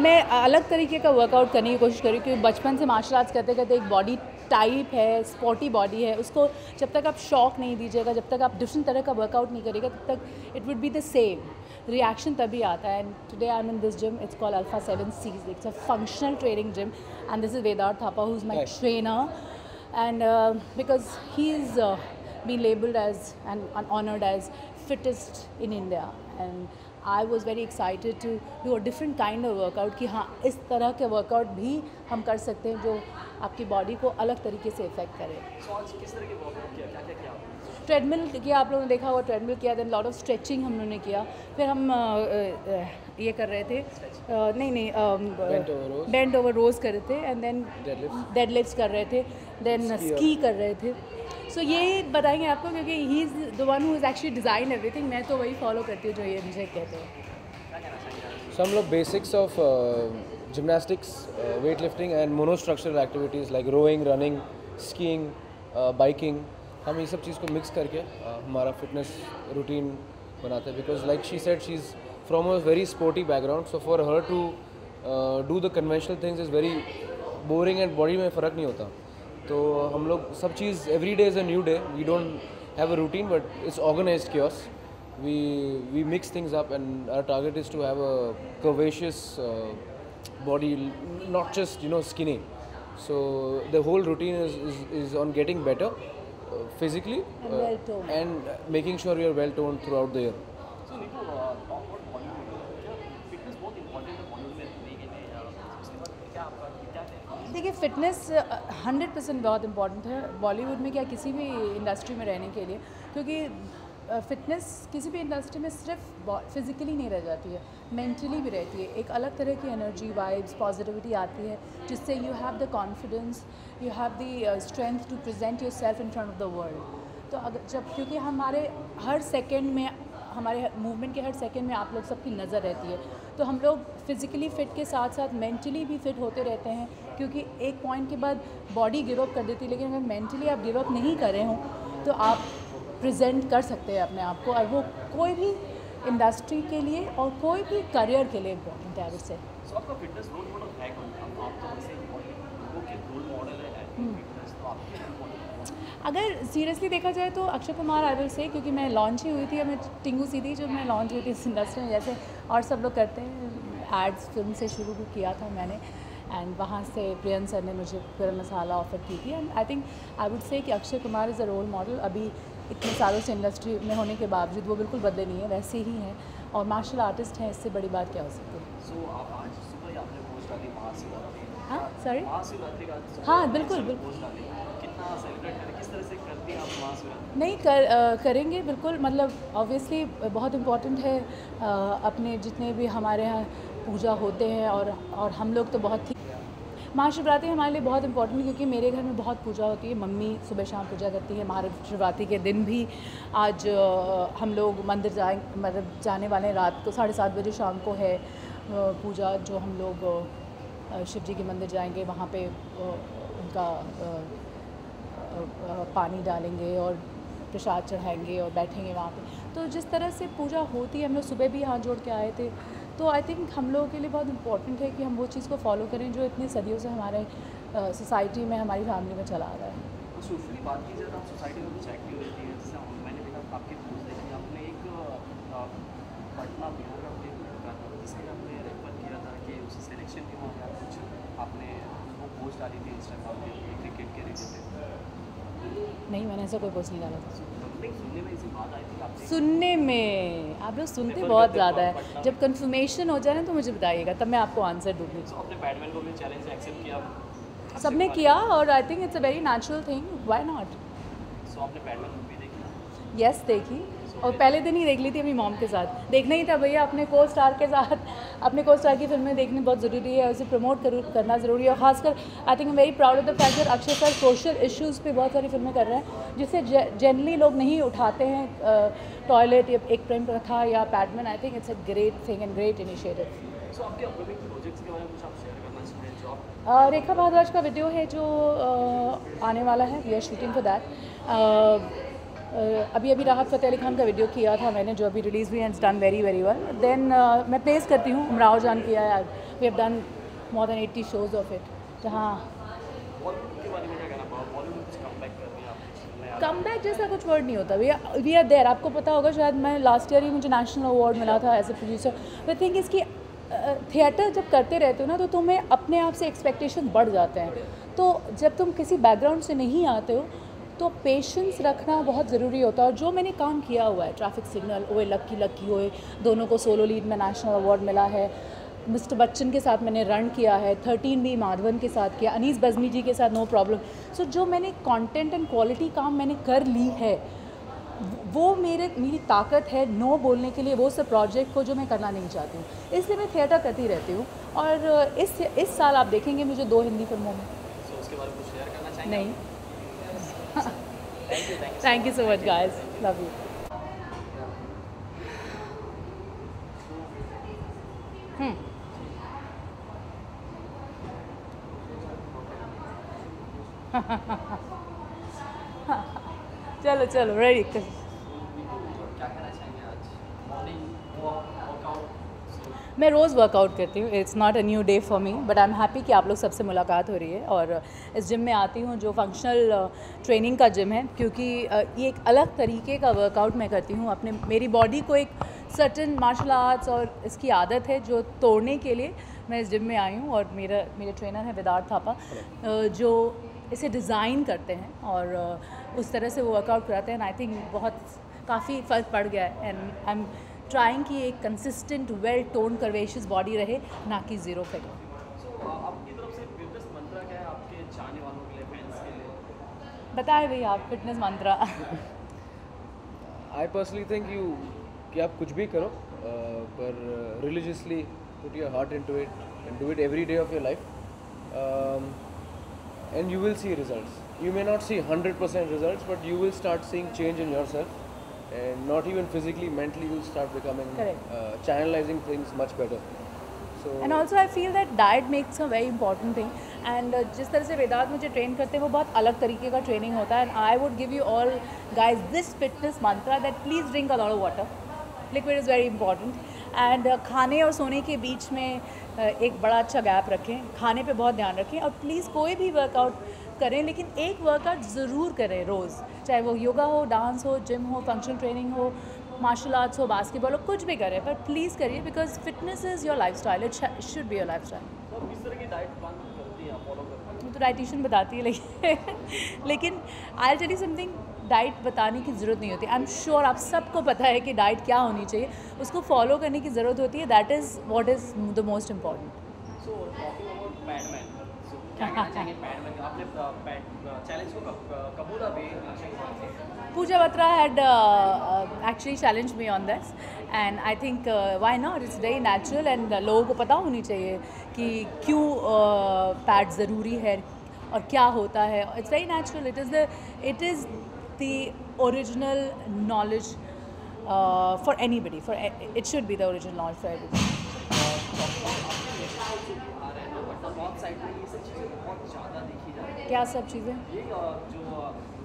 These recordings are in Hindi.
मैं अलग तरीके का वर्कआउट करने की कोशिश करी, क्योंकि बचपन से मार्शल आर्ट्स करते करते एक बॉडी टाइप है, स्पॉटी बॉडी है, उसको जब तक आप शॉक नहीं दीजिएगा, जब तक आप डिफरेंट तरह का वर्कआउट नहीं करेगा, तब तक it would be the same reaction तभी आता है. And today I am in this gym, it's called alpha 7Cs. It's a functional training gym and this is Vedarth Thapa who is my trainer. And because he's been labelled as and honoured as fittest in India, and I was very excited to do a different kind of workout कि हाँ इस तरह के वर्कआउट भी हम कर सकते हैं जो आपकी बॉडी को अलग तरीके से इफेक्ट करे. आज किस तरह के वर्कआउट किया, क्या क्या किया? ट्रेडमिल किया, आप लोगों ने देखा होगा, ट्रेडमिल किया, देन लॉट ऑफ स्ट्रेचिंग हम लोगों ने किया. फिर हम ये कर रहे थे, बेंड ओवर रोज कर रहे थे, एंड देन डेडलिफ्ट्स कर रहे थे, देन स्की कर रहे थे. सो ये बताएंगे आपको, क्योंकि he is the one who is actually design everything. मैं तो वही फॉलो करती हूँ जो ये मुझे कहते हैं. So हम लोग basics of gymnastics, weight lifting and monostructural activities like rowing, running, skiing, biking, हम ये सब चीज़ को मिक्स करके हमारा फिटनेस रूटीन बनाते हैं. Because like she said, she is from a very sporty background, so for her to do the conventional things is very boring and body में फ़र्क नहीं होता. तो हम लोग सब चीज़, every day is a new day. We don't have a routine but it's organised chaos. We mix things up, and our target is to have a curvaceous body, not just skinny. So the whole routine is on getting better physically and making sure you are well toned throughout the year. So Nico, talk about Bollywood. क्या fitness बहुत important है Bollywood में रहने के लिए? उसके बाद क्या आपका क्या है? देखिए, फ़िटनेस 100% बहुत इम्पॉर्टेंट है बॉलीवुड में, क्या किसी भी इंडस्ट्री में रहने के लिए, क्योंकि फ़िटनेस किसी भी इंडस्ट्री में सिर्फ फिज़िकली नहीं रह जाती है, मेंटली भी रहती है. एक अलग तरह की एनर्जी, वाइब्स, पॉजिटिविटी आती है, जिससे you have the confidence, you have the strength to present yourself in front of the world. तो अगर जब, क्योंकि हमारे हर सेकेंड में, हमारे मूवमेंट के हर सेकेंड में आप लोग सबकी नज़र रहती है, तो हम लोग फिज़िकली फ़िट के साथ साथ मेंटली भी फ़िट होते रहते हैं. क्योंकि एक पॉइंट के बाद बॉडी गिव अप कर देती है, लेकिन अगर मेंटली आप गिव अप नहीं कर रहे हों तो आप प्रेजेंट कर सकते हैं अपने आप को, और वो कोई भी इंडस्ट्री के लिए और कोई भी करियर के लिए इम्पोर्टेंट है उससे. सो आपका फिटनेस रोल मॉडल है कौन? आप तो वैसे लोगों के रोल मॉडल है फिटनेस, तो आपके रोल मॉडल? अगर सीरियसली देखा जाए तो Akshay Kumar I will say, क्योंकि मैं लॉन्च ही हुई थी, मैं टिंगू सी थी जब मैं लॉन्च हुई थी इस इंडस्ट्री में, जैसे और सब लोग करते हैं. एड्स फिल्म से शुरू किया था मैंने, एंड वहाँ से प्रियन सर ने मुझे गरम मसाला ऑफ़र की थी. And I think I would say कि Akshay Kumar is a role model. अभी इतने सालों से इंडस्ट्री में होने के बावजूद वो बिल्कुल बदले नहीं है, वैसे ही हैं, और मार्शल आर्टिस्ट हैं, इससे बड़ी बात क्या हो सकती है. सो आप आज सुबह ही आपने पोस्ट डाली महाशिवरात्रि. हाँ सॉरी, महाशिवरात्रि का हाँ बिल्कुल बिल्कुल पोस्ट डाली, कितना सेलिब्रेट करें, किस तरह से करती हैं आप महाशिवरात्रि? नहीं करेंगे बिल्कुल. मतलब ऑब्वियसली बहुत इम्पॉर्टेंट है, अपने जितने भी हमारे यहाँ पूजा होते हैं, और हम लोग तो बहुत ही, महाशिवरात्रि हमारे लिए बहुत इंपॉर्टेंट है, क्योंकि मेरे घर में बहुत पूजा होती है. मम्मी सुबह शाम पूजा करती है. महाशिवरात्रि के दिन भी आज हम लोग मंदिर मतलब जाने वाले हैं. रात को 7:30 बजे शाम को है पूजा, जो हम लोग शिव जी के मंदिर जाएंगे, वहाँ पे उनका पानी डालेंगे और प्रसाद चढ़ाएंगे और बैठेंगे वहाँ पे. तो जिस तरह से पूजा होती है, हम लोग सुबह भी हाथ जोड़ के आए थे. तो आई थिंक हम लोगों के लिए बहुत इम्पोर्टेंट है कि हम वो चीज़ को फॉलो करें जो इतनी सदियों से हमारे सोसाइटी में, हमारी फैमिली में चला आ रहा है. तो सोशली बात की जाए तो आप सोसाइटी में कुछ एक्टिव रहती है. जैसे मैंने देखा आपके पोस्ट देखी, आपने एक पटना बिहार का प्लेयर रखा था, जिसमें आपने रेफर किया था कि उसे सिलेक्शन क्यों हो गया, कुछ आपने वो पोस्ट डाली थी इंस्टाग्राम पे क्रिकेट के रिलेटेड. नहीं, मैंने ऐसा कोई पोस्ट नहीं डाला था. सुनने में ऐसी बात आई थी आपने? सुनने में आप लोग सुनते बहुत ज़्यादा है. जब कंफर्मेशन हो जाए ना तो मुझे बताइएगा, तब मैं आपको आंसर दूँगी. तो आपने बैडमैन को भी चैलेंज एक्सेप्ट किया? सबने किया, और I think it's a very natural thing, why not. So आपने बैडमैन मूवी देखी? यस देखी, और पहले दिन ही देख ली थी अपनी मॉम के साथ. देखना ही था भैया, अपने को स्टार के साथ, अपने को स्टार की फिल्में देखनी बहुत ज़रूरी है, उसे प्रमोट करना ज़रूरी है. और खासकर I think very proud of the fact that Akshay sir social issues पे बहुत सारी फिल्में कर रहे हैं, जिसे जनरली लोग नहीं उठाते हैं. टॉयलेट या एक प्रेम प्रथा या Padman, I think it's a great thing and great initiative. So आपके अपकमिंग प्रोजेक्ट्स के बारे में कुछ आप शेयर करना चाहें? जॉब रेखा भारद्वाज का वीडियो है जो आने वाला है, we are shooting for that. अभी राहत फ़तेह अली खान का वीडियो किया था मैंने, जो अभी रिलीज़ हुई, and done very very well. Then मैं प्लेस करती हूँ, उमराव जान किया है, we have done more than 80 shows of it, जहाँ बॉलीवुड के बारे में क्या कहना पाओ? बॉलीवुड कुछ कमबैक कर रही है आप नया? कम बैक जैसा कुछ वर्ड नहीं होता, वी आर देयर। आपको पता होगा शायद, मैं लास्ट ईयर ही मुझे नेशनल अवार्ड मिला था as a producer. The thing इसकी थिएटर जब करते रहते हो ना, तो तुम्हें अपने आप से एक्सपेक्टेशन बढ़ जाते हैं। तो जब तुम किसी बैकग्राउंड से नहीं आते हो तो पेशेंस रखना बहुत ज़रूरी होता है। और जो मैंने काम किया हुआ है, ट्रैफिक सिग्नल, ओए लक्की लक्की ओए, दोनों को सोलो लीड में नेशनल अवार्ड मिला है। मिस्टर बच्चन के साथ मैंने रन किया है, 13 भी माधवन के साथ किया, अनीस बज़मी जी के साथ नो प्रॉब्लम। सो जो मैंने कंटेंट एंड क्वालिटी काम मैंने कर ली है, वो मेरी ताकत है नो बोलने के लिए वो सब प्रोजेक्ट को जो मैं करना नहीं चाहती हूँ। इसलिए मैं थिएटर करती रहती हूँ। और इस साल आप देखेंगे मुझे 2 हिंदी फिल्मों में। सो उसके बारे में कुछ शेयर करना चाहेंगे? नहीं। Thank you thank you so much guys, love you. चलो चलो रेडी। क्या कहना चाहेंगे आज? मॉर्निंग वर्कआउट मैं रोज़ वर्कआउट करती हूँ, it's not a new day for me, but I am happy कि आप लोग सबसे मुलाकात हो रही है। और इस जिम में आती हूँ जो फंक्शनल ट्रेनिंग का जिम है, क्योंकि ये एक अलग तरीके का वर्कआउट मैं करती हूँ। मेरी बॉडी को एक सर्टन मार्शल आर्ट्स और इसकी आदत है जो तोड़ने के लिए मैं इस जिम में आई हूँ। और मेरे ट्रेनर हैं विदार्थ थापा, जो इसे डिज़ाइन करते हैं और उस तरह से वो वर्कआउट कराते हैं। आई थिंक काफ़ी फ़र्क पड़ गया है। एंड आई एम ट्राइंग कि एक कंसिस्टेंट वेल टोन कर्वेशियस बॉडी रहे, ना कि ज़ीरो फिगर। सो आपकी तरफ से फिटनेस मंत्र क्या है आपके चाहने वालों के लिए, फैंस के लिए? बताए भैया आप fitness Mantra. I personally think कि आप कुछ भी करो, पर religiously put your heart into it and do it every day of your life, and you will see results. You may not see 100% results, but you will start seeing change in yourself, and not even physically, mentally you'll start becoming channelizing things much better. So and also I feel that diet makes a very important thing, and जिस तरह से वेदांत मुझे ट्रेन करते हैं वो बहुत अलग तरीके का ट्रेनिंग होता है। and I would give you all guys this fitness mantra that please drink a lot of water. Liquid is very important. and खाने और सोने के बीच में एक बड़ा अच्छा गैप रखें, खाने पे बहुत ध्यान रखें। और प्लीज़ कोई भी वर्कआउट करें, लेकिन एक वर्कआउट ज़रूर करें रोज़, चाहे वो योगा हो, डांस हो, जिम हो, फंक्शनल ट्रेनिंग हो, मार्शल आर्ट्स हो, बास्केटबॉल हो, कुछ भी करें, पर प्लीज़ करिए, because fitness is your lifestyle, it should be your lifestyle. तो किस तरह की डाइट प्लान करती हैं, फॉलो करती हैं? तो डाइटिशियन बताती है, लेकिन I will tell you something, diet बताने की ज़रूरत नहीं होती। आई एम श्योर आप सबको पता है कि डाइट क्या होनी चाहिए, उसको फॉलो करने की ज़रूरत होती है। That is what is the most important. So talking about Padman, so क्या कहना चाहेंगे पैडमैन? आपने चैलेंज को कबूला भी? Pooja Batra had actually challenged me on this, and I think why not? It's very natural, and लोगों को पता होनी चाहिए कि क्यों पैड ज़रूरी है और क्या होता है। It's very natural. It is the original knowledge for anybody. It should be the original knowledge for everybody. North side में ये सब चीज़ें बहुत ज़्यादा देखी जाती है। क्या सब चीज़ें? ये जो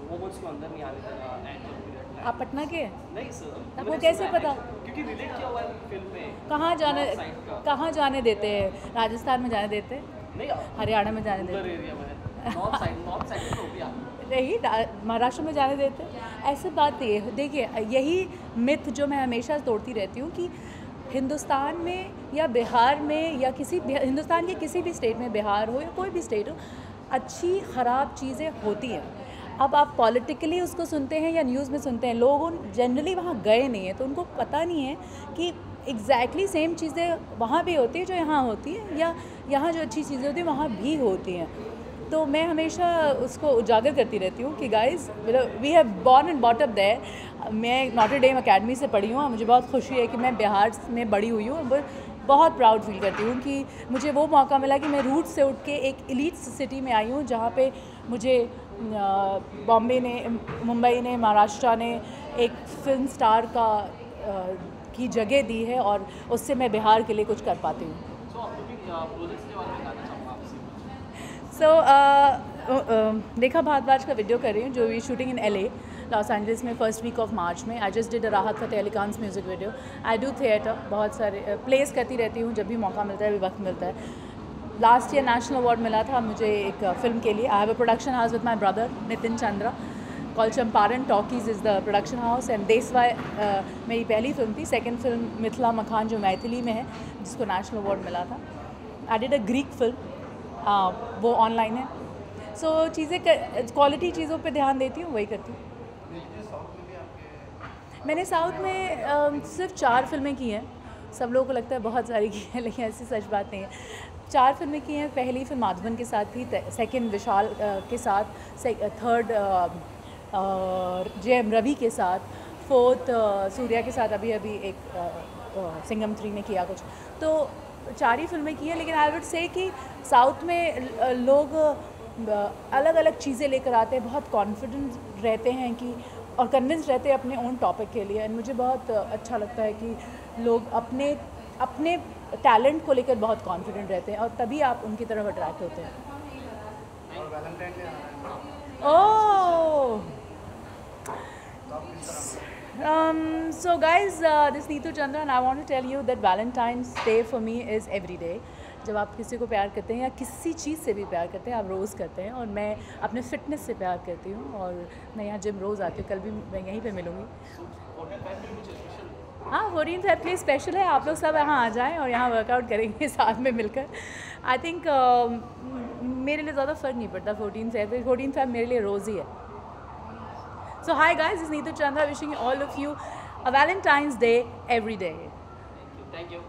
वोमेंस को अंदर नहीं आने देना, एंड पीरियड आप पटना के? नहीं सर, आपको कैसे पता? क्योंकि रिलेट किया हुआ है फिल्म में। कहाँ जाने देते हैं? राजस्थान में जाने देते हैं? नहीं, हरियाणा में जाने उधर देते एरिया में नॉर्थ साइड में तो भी आप नहीं, महाराष्ट्र में जाने देते? ऐसी बात नहीं है। देखिए, यही मिथ जो मैं हमेशा तोड़ती रहती हूँ कि हिंदुस्तान में या बिहार में या हिंदुस्तान के किसी भी स्टेट में, बिहार हो या कोई भी स्टेट हो, अच्छी ख़राब चीज़ें होती हैं। अब आप पॉलिटिकली उसको सुनते हैं या न्यूज़ में सुनते हैं, लोग जनरली वहाँ गए नहीं हैं, तो उनको पता नहीं है कि एग्जैक्टली सेम चीज़ें वहाँ भी होती है जो यहाँ होती है, या यहाँ जो अच्छी चीज़ें होती हैं वहाँ भी होती हैं। तो मैं हमेशा उसको उजागर करती रहती हूँ कि guys, we have born and brought up there. मैं नॉटर डेम अकेडमी से पढ़ी हूँ, मुझे बहुत खुशी है कि मैं बिहार में बड़ी हुई हूँ। बहुत प्राउड फील करती हूँ कि मुझे वो मौका मिला कि मैं रूट से उठ के एक एलीट सिटी में आई हूँ, जहाँ पे मुझे बॉम्बे ने, मुंबई ने, महाराष्ट्र ने एक फिल्म स्टार की जगह दी है, और उससे मैं बिहार के लिए कुछ कर पाती हूँ। देखा भारद्वाज का वीडियो कर रही हूँ, जो we shooting in LA। Los Angeles में फर्स्ट वीक ऑफ मार्च में। I just did Rahat Fateh Ali Khan's music video. I do theatre, बहुत सारे प्लेस करती रहती हूँ जब भी मौका मिलता है, भी वक्त मिलता है। लास्ट ईयर नेशनल अवार्ड मिला था मुझे एक फ़िल्म के लिए। I have a production house with my brother Nitin Chandra called Champaran talkies is the production house, and Deswa मेरी पहली फिल्म थी। सेकंड फिल्म मिथिला मखान जो मैथिली में है, जिसको नेशनल अवार्ड मिला था। I did a Greek film, वो ऑनलाइन है। सो चीज़ें क्वालिटी चीज़ों पे ध्यान देती हूँ, वही करती हूँ। मैंने साउथ में सिर्फ 4 फिल्में की हैं। सब लोगों को लगता है बहुत सारी की हैं, लेकिन ऐसी सच बात नहीं है। 4 फिल्में की हैं। पहली फिल्म माधवन के साथ थी, सेकंड विशाल के साथ, थर्ड JM रवि के साथ, फोर्थ सूर्या के साथ अभी एक सिंघम 3 में किया कुछ। तो 4 ही फिल्में की हैं। लेकिन आई वुड से कि साउथ में लोग अलग अलग चीज़ें लेकर आते हैं, बहुत कॉन्फिडेंट रहते हैं कि और कन्विंस रहते हैं अपने ओन टॉपिक के लिए। एंड मुझे बहुत अच्छा लगता है कि लोग अपने टैलेंट को लेकर बहुत कॉन्फिडेंट रहते हैं, और तभी आप उनकी तरफ अट्रैक्ट होते हैं। ओह so guys, this Neetu Chandra, and I want to tell you that Valentine's Day for me is every day. जब आप किसी को प्यार करते हैं या किसी चीज़ से भी प्यार करते हैं, आप रोज़ करते हैं। और मैं अपने फिटनेस से प्यार करती हूँ, और मैं यहाँ जिम रोज़ आती हूँ। कल भी मैं यहीं पे मिलूँगी। हाँ, 14 फेब के लिए स्पेशल है। आप लोग सब यहाँ आ जाएँ और यहाँ वर्कआउट करेंगे साथ में मिलकर। आई थिंक मेरे लिए ज़्यादा फ़र्क नहीं पड़ता 14 फेब मेरे लिए रोज़ ही है। So hi guys, this is Neetu Chandra wishing all of you a Valentine's Day every day. Thank you.